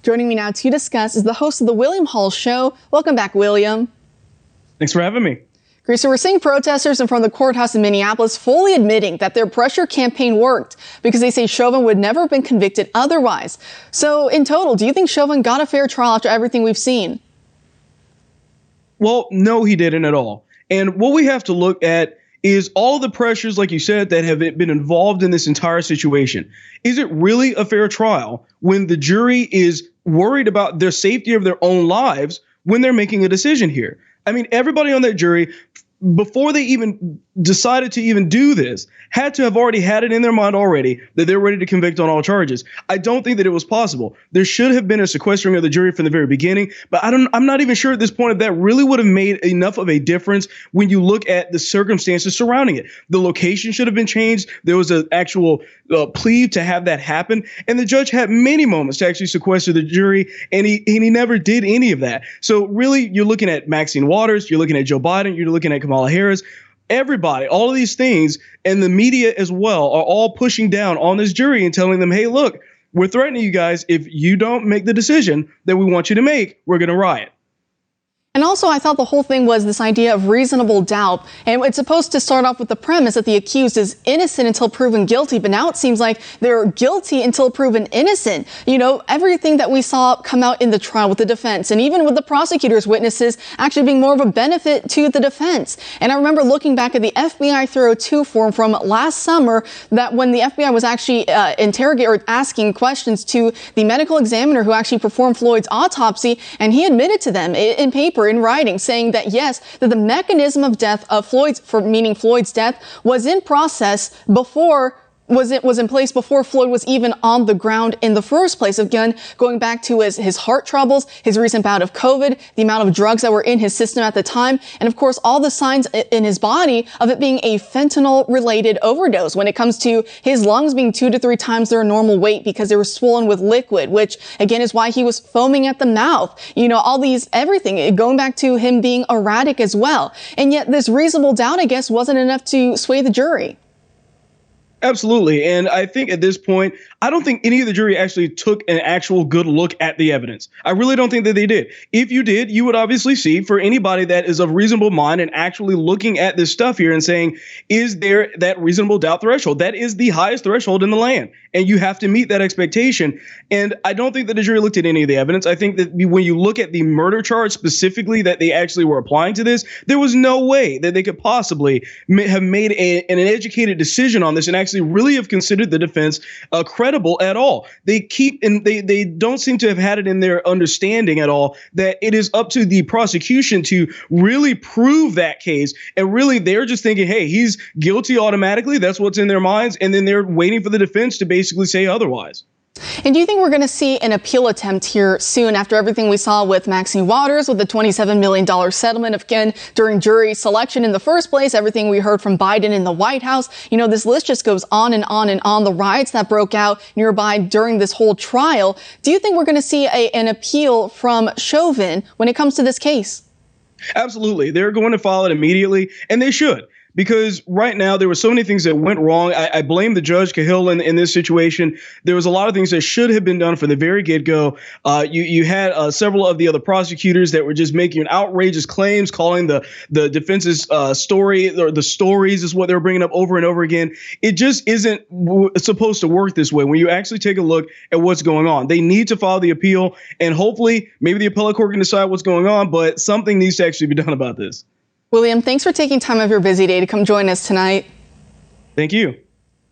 Joining me now to discuss is the host of the William Hall Show. Welcome back, William. Thanks for having me. Great. So we're seeing protesters in front of the courthouse in Minneapolis fully admitting that their pressure campaign worked because they say Chauvin would never have been convicted otherwise. So in total, do you think Chauvin got a fair trial after everything we've seen? Well, no, he didn't at all. And what we have to look at is all the pressures, like you said, that have been involved in this entire situation. Is it really a fair trial when the jury is worried about their safety of their own lives when they're making a decision here? I mean, everybody on that jury, before they even decided to even do this, had to have already had it in their mind already that they're ready to convict on all charges. I don't think that it was possible. There should have been a sequestering of the jury from the very beginning, but I'm not even sure at this point if that really would have made enough of a difference when you look at the circumstances surrounding it. The location should have been changed. There was an actual plea to have that happen, and the judge had many moments to actually sequester the jury, and he never did any of that. So really, you're looking at Maxine Waters, you're looking at Joe Biden, you're looking at Kamala Harris. Everybody, all of these things, and the media as well, are all pushing down on this jury and telling them, hey, look, we're threatening you guys. If you don't make the decision that we want you to make, we're going to riot. And also, I thought the whole thing was this idea of reasonable doubt. And it's supposed to start off with the premise that the accused is innocent until proven guilty. But now it seems like they're guilty until proven innocent. You know, everything that we saw come out in the trial with the defense and even with the prosecutor's witnesses actually being more of a benefit to the defense. And I remember looking back at the FBI 302 form from last summer that when the FBI was actually interrogating or asking questions to the medical examiner who actually performed Floyd's autopsy, and he admitted to them in paper, in writing, saying that yes, that the mechanism of death of Floyd's death was in process before was in place before Floyd was even on the ground in the first place. Again, going back to his heart troubles, his recent bout of COVID, the amount of drugs that were in his system at the time, and of course all the signs in his body of it being a fentanyl related overdose when it comes to his lungs being 2 to 3 times their normal weight because they were swollen with liquid, which again is why he was foaming at the mouth. You know, everything going back to him being erratic as well. And yet this reasonable doubt, I guess, wasn't enough to sway the jury. Absolutely. And I think at this point, I don't think any of the jury actually took an actual good look at the evidence. I really don't think that they did. If you did, you would obviously see, for anybody that is of reasonable mind and actually looking at this stuff here and saying, is there that reasonable doubt threshold? That is the highest threshold in the land, and you have to meet that expectation. And I don't think that the jury looked at any of the evidence. I think that when you look at the murder charge specifically that they actually were applying to this, there was no way that they could possibly have made an educated decision on this and actually really have considered the defense credible at all. They don't seem to have had it in their understanding at all that it is up to the prosecution to really prove that case. And really, they're just thinking, hey, he's guilty automatically. That's what's in their minds. And then they're waiting for the defense to basically say otherwise. And do you think we're going to see an appeal attempt here soon after everything we saw with Maxine Waters, with the $27 million settlement, again, during jury selection in the first place, everything we heard from Biden in the White House? You know, this list just goes on and on and on. The riots that broke out nearby during this whole trial. Do you think we're going to see an appeal from Chauvin when it comes to this case? Absolutely. They're going to file it immediately, and they should. Because right now there were so many things that went wrong. I blame the judge Cahill in this situation. There was a lot of things that should have been done from the very get-go. You had several of the other prosecutors that were just making outrageous claims, calling the defense's story, or the stories is what they were bringing up over and over again. It just isn't supposed to work this way when you actually take a look at what's going on. They need to file the appeal, and hopefully maybe the appellate court can decide what's going on, but something needs to actually be done about this. William, thanks for taking time out of your busy day to come join us tonight. Thank you.